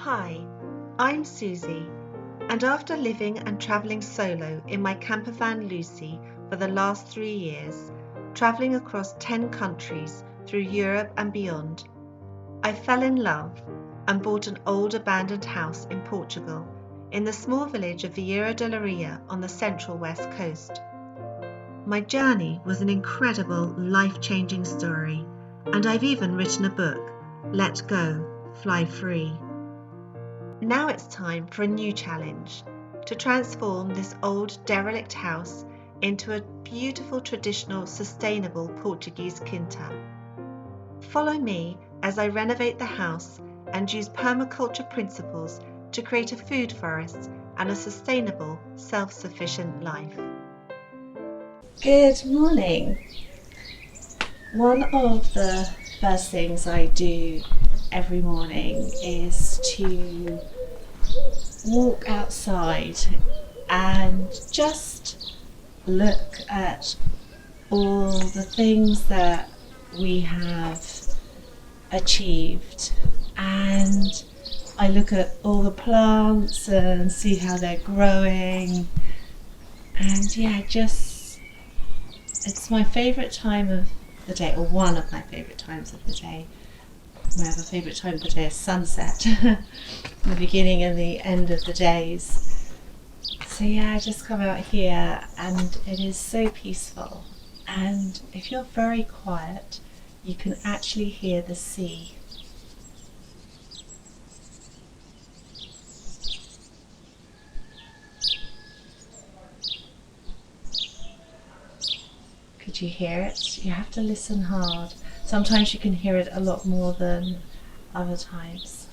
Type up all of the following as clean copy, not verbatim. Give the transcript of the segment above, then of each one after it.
Hi, I'm Susie, and after living and travelling solo in my campervan Lucy for the last 3 years, travelling across 10 countries through Europe and beyond, I fell in love and bought an old abandoned house in Portugal, in the small village of Vieira de Leiria on the central west coast. My journey was an incredible, life-changing story, and I've even written a book, Let Go, Fly Free. Now it's time for a new challenge, to transform this old derelict house into a beautiful traditional sustainable Portuguese quinta. Follow me as I renovate the house and use permaculture principles to create a food forest and a sustainable, self-sufficient life. Good morning. One of the first things I do every morning is to walk outside and just look at all the things that we have achieved, and I look at all the plants and see how they're growing, and it's my favourite time of the day, or one of my favourite times of the day. My other favourite time of the day is sunset, the beginning and the end of the days. So I just come out here and it is so peaceful. And if you're very quiet, you can actually hear the sea. Could you hear it? You have to listen hard. Sometimes you can hear it a lot more than other times.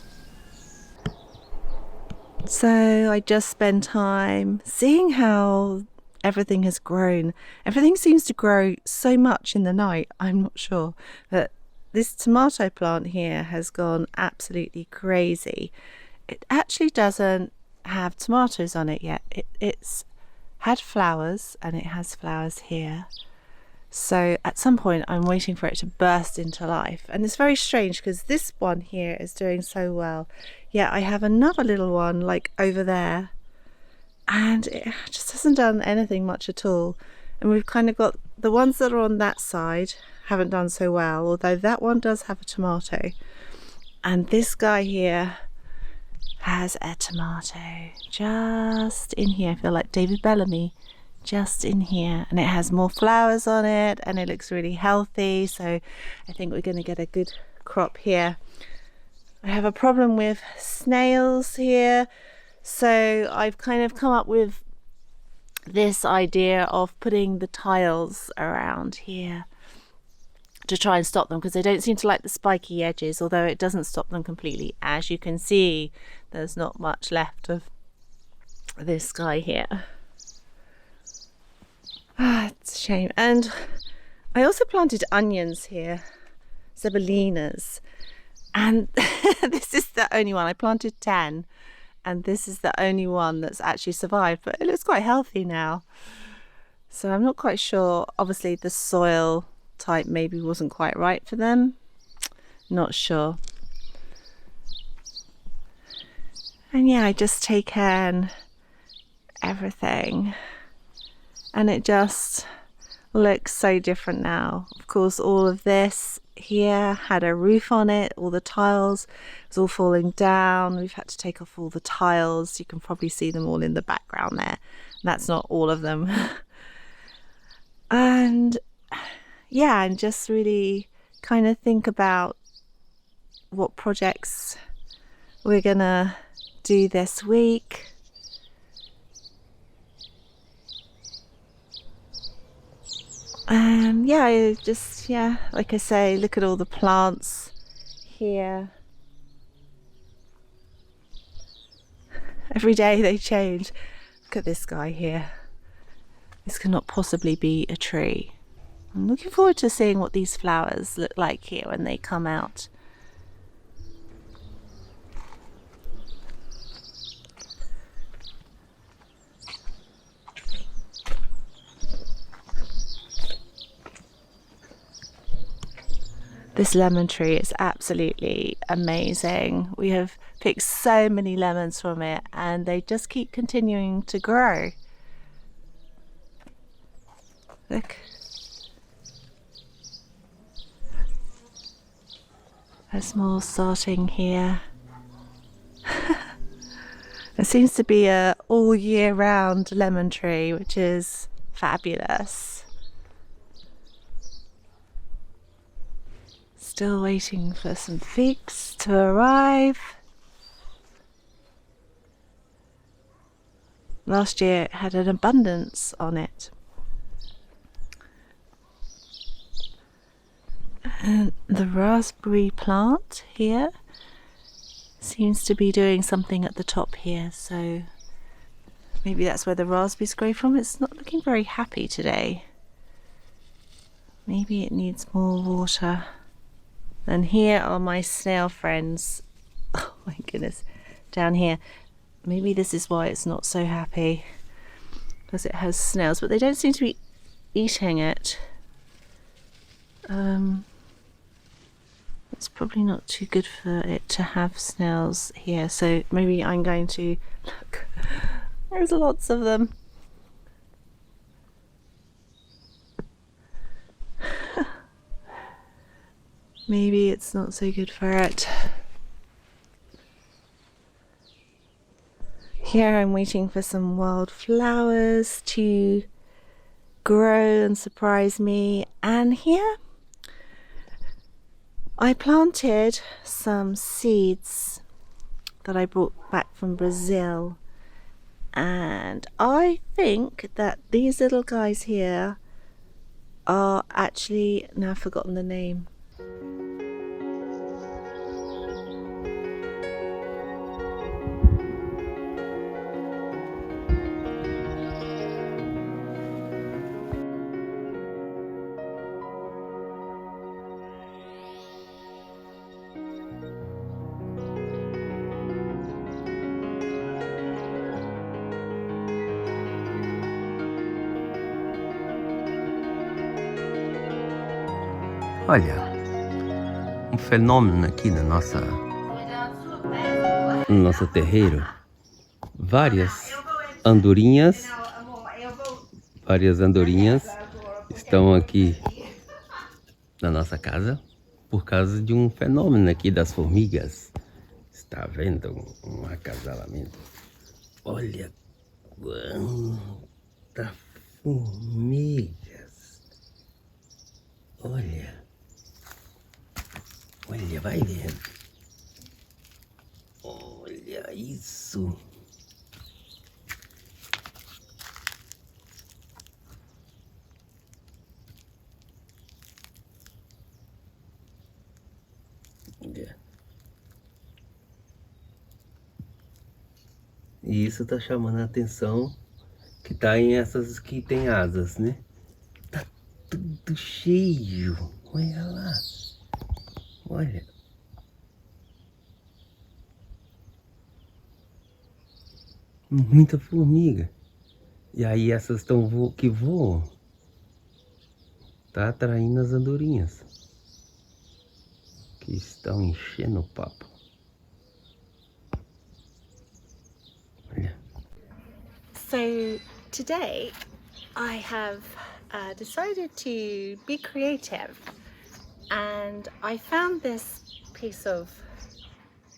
So I just spend time seeing how everything has grown. Everything seems to grow so much in the night. I'm not sure, but this tomato plant here has gone absolutely crazy. It actually doesn't have tomatoes on it yet. It's had flowers, and it has flowers here. So at some point I'm waiting for it to burst into life, and it's very strange because this one here is doing so well. Yeah, I have another little one like over there, and it just hasn't done anything much at all. And we've kind of got the ones that are on that side haven't done so well, although that one does have a tomato, and this guy here has a tomato just in here. I feel like David Bellamy, just in here, and it has more flowers on it and it looks really healthy, so I think we're going to get a good crop here. I have a problem with snails here, so I've kind of come up with this idea of putting the tiles around here to try and stop them, because they don't seem to like the spiky edges, although it doesn't stop them completely. As you can see, there's not much left of this guy here. It's a shame. And I also planted onions here, zebelinas, and this is the only one. I planted 10, and this is the only one that's actually survived, but it looks quite healthy now. So I'm not quite sure. Obviously the soil type maybe wasn't quite right for them. Not sure. And I just take in everything, and it just looks so different now. Of course, all of this here had a roof on it, all the tiles, it was all falling down. We've had to take off all the tiles. You can probably see them all in the background there. That's not all of them. And and just really kind of think about what projects we're gonna do this week. I just, like I say, look at all the plants here. Every day they change. Look at this guy here. This cannot possibly be a tree. I'm looking forward to seeing what these flowers look like here when they come out. This lemon tree is absolutely amazing. We have picked so many lemons from it and they just keep continuing to grow. Look. There's more starting here. There seems to be a all year round lemon tree, which is fabulous. Still waiting for some figs to arrive. Last year it had an abundance on it. And the raspberry plant here seems to be doing something at the top here, so maybe that's where the raspberries grow from. It's not looking very happy today. Maybe it needs more water. And here are my snail friends. Oh my goodness, down here. Maybe this is why it's not so happy, because it has snails, but they don't seem to be eating it. It's probably not too good for it to have snails here, so maybe I'm going to look. There's lots of them. Maybe it's not so good for it. Here I'm waiting for some wildflowers to grow and surprise me, and here I planted some seeds that I brought back from Brazil, and I think that these little guys here are actually, now I've forgotten the name. Olha, um fenômeno aqui no nosso terreiro. Várias andorinhas estão aqui na nossa casa por causa de um fenômeno aqui das formigas. Está vendo um acasalamento? Olha quanta formigas. Olha, vai vendo. Olha isso. Olha. E isso tá chamando a atenção, que tá em essas que tem asas, né? Tá tudo cheio. Olha lá. Olha. Muita formiga. E aí essas que voam, tá atraindo as andorinhas, que estão enchendo o papo. Olha. So today I have decided to be creative, and I found this piece of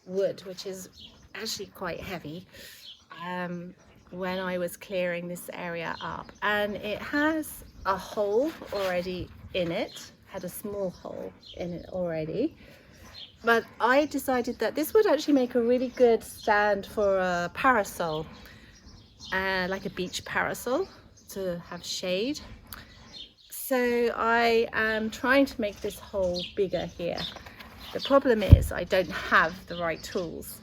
wood, which is actually quite heavy, when I was clearing this area up, and it has a hole already in it, had a small hole in it already, but I decided that this would actually make a really good stand for a parasol, like a beach parasol, to have shade. So I am trying to make this hole bigger here. The problem is I don't have the right tools.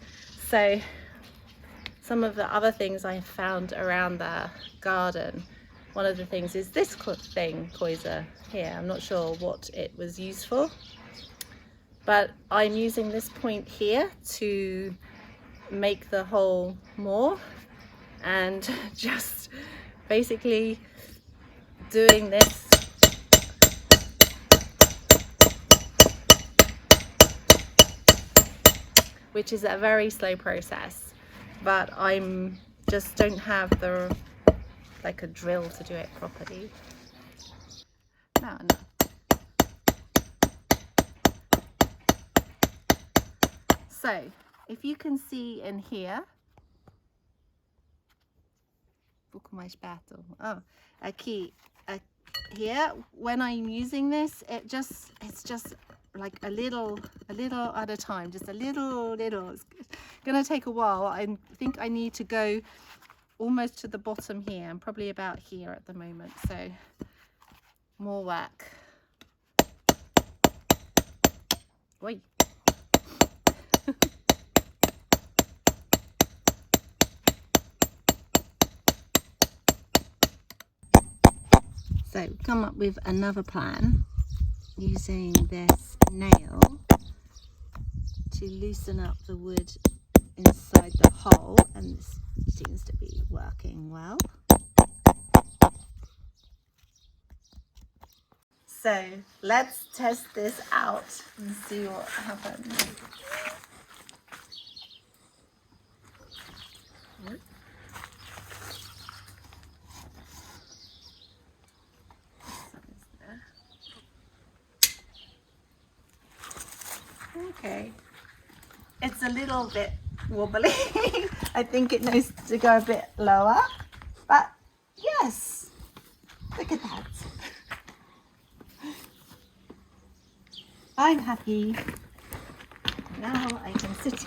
So some of the other things I found around the garden, one of the things is this thing, quinta here. I'm not sure what it was used for, but I'm using this point here to make the hole more, and just basically doing this which is a very slow process, but I'm just don't have the like a drill to do it properly. No. So if you can see in here, aqui, here, when I'm using this, it's just like a little at a time, just a little. It's gonna take a while. I think I need to go almost to the bottom here. I'm probably about here at the moment, so more work. Oi. So come up with another plan using this nail to loosen up the wood inside the hole, and this seems to be working well. So let's test this out and see what happens. Okay, it's a little bit wobbly. I think it needs to go a bit lower, but yes, look at that. I'm happy. Now I can sit.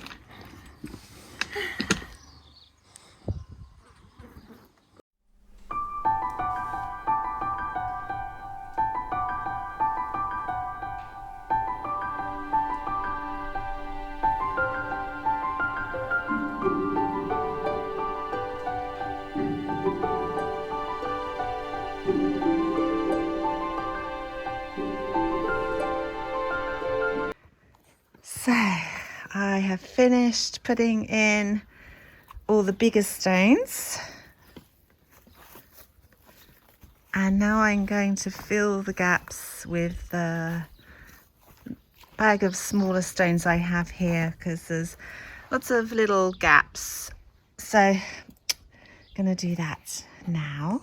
So I have finished putting in all the bigger stones, and now I'm going to fill the gaps with the bag of smaller stones I have here, because there's lots of little gaps. So I'm gonna do that now.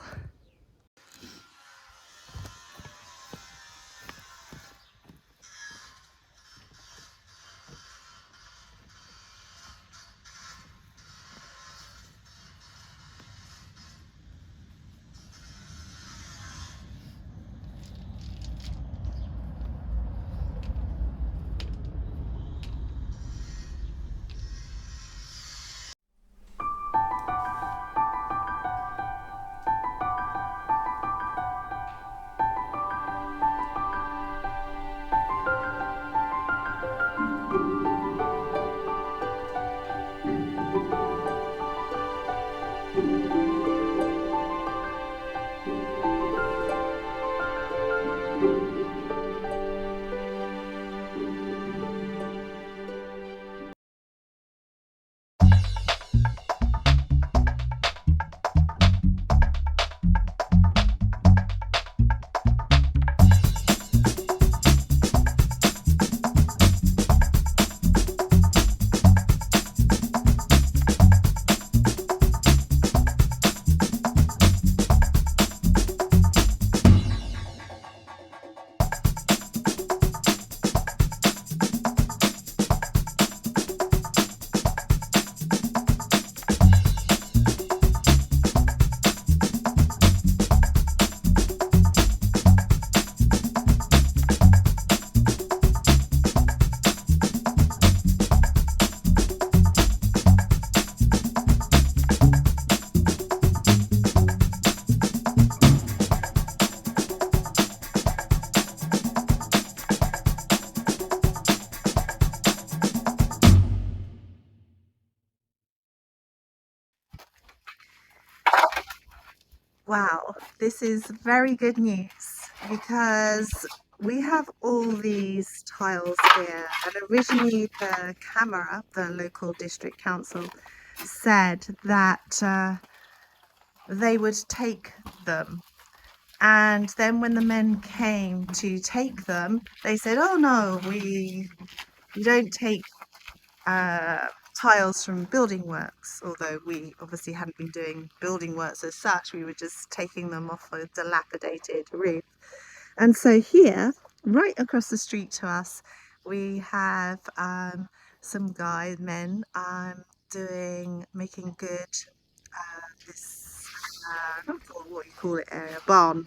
Wow, this is very good news, because we have all these tiles here, and originally the Camera, the local district council, said that they would take them, and then when the men came to take them, they said, oh no, we don't take tiles from building works, although we obviously hadn't been doing building works as such, we were just taking them off a dilapidated roof. And so here, right across the street to us, we have some men making good this, I don't know what you call it, area, barn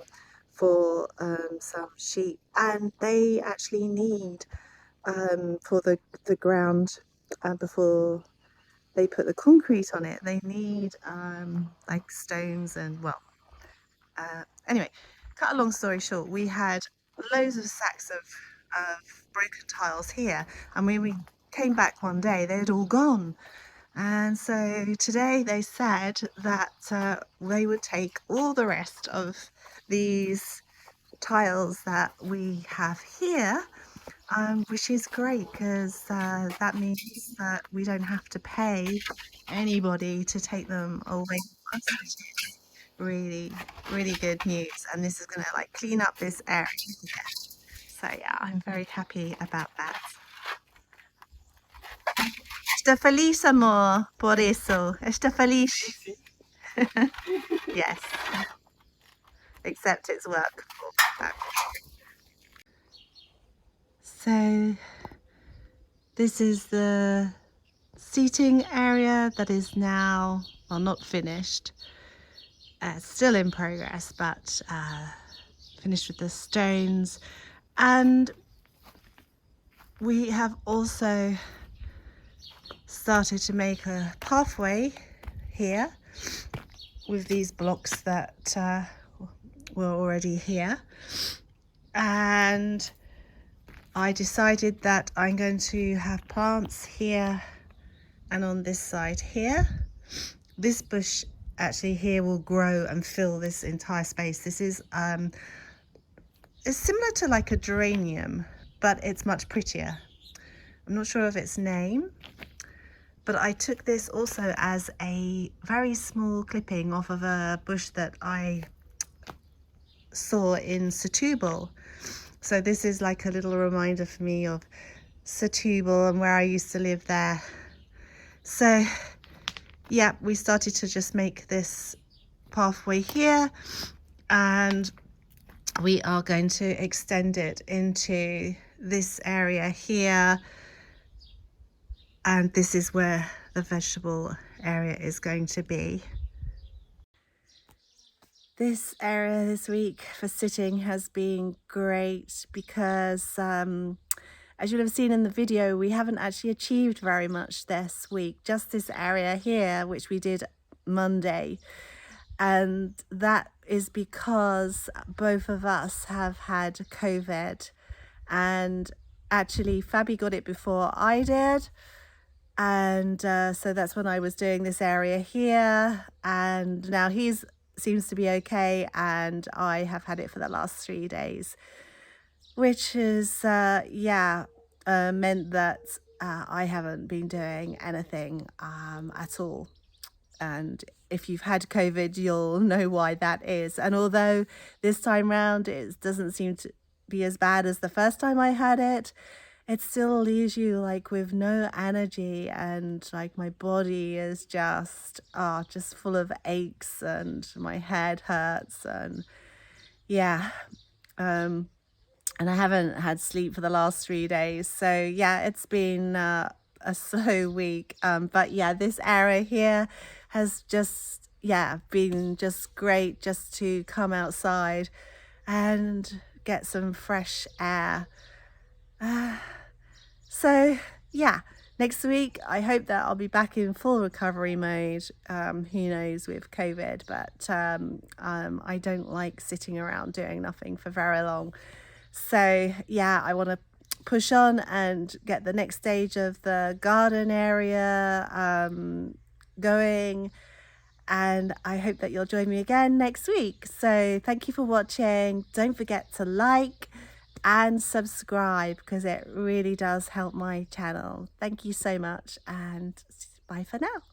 for some sheep, and they actually need for the ground before they put the concrete on it, they need like stones and, well, anyway, cut a long story short, we had loads of sacks of broken tiles here, and when we came back one day they had all gone. And so today they said that they would take all the rest of these tiles that we have here, which is great because that means that we don't have to pay anybody to take them away from us, which is really, really good news. And this is going to like clean up this area here. So yeah, I'm very happy about that. Estou feliz, amor, por eso. Estou feliz. Yes. Except it's work. So this is the seating area that is now, well, not finished. Still in progress, but finished with the stones. And we have also started to make a pathway here with these blocks that were already here, and I decided that I'm going to have plants here and on this side here. This bush actually here will grow and fill this entire space. This is it's similar to like a geranium, but it's much prettier. I'm not sure of its name, but I took this also as a very small clipping off of a bush that I saw in Setúbal. So this is like a little reminder for me of Setúbal and where I used to live there. So yeah, we started to just make this pathway here, and we are going to extend it into this area here, and this is where the vegetable area is going to be. This area this week for sitting has been great because as you'll have seen in the video, we haven't actually achieved very much this week, just this area here, which we did Monday. And that is because both of us have had COVID, and actually Fabi got it before I did. And so that's when I was doing this area here, and now he's seems to be okay, and I have had it for the last 3 days, which is meant that I haven't been doing anything at all. And if you've had COVID, you'll know why that is. And although this time round it doesn't seem to be as bad as the first time I had it, it still leaves you like with no energy, and like my body is just full of aches, and my head hurts, and yeah, and I haven't had sleep for the last 3 days. So yeah, it's been a slow week, but yeah, this area here has just been just great, just to come outside and get some fresh air. So yeah, next week I hope that I'll be back in full recovery mode. Who knows with COVID, but I don't like sitting around doing nothing for very long. So yeah, I want to push on and get the next stage of the garden area going, and I hope that you'll join me again next week. So thank you for watching. Don't forget to like and subscribe because it really does help my channel. Thank you so much, and bye for now.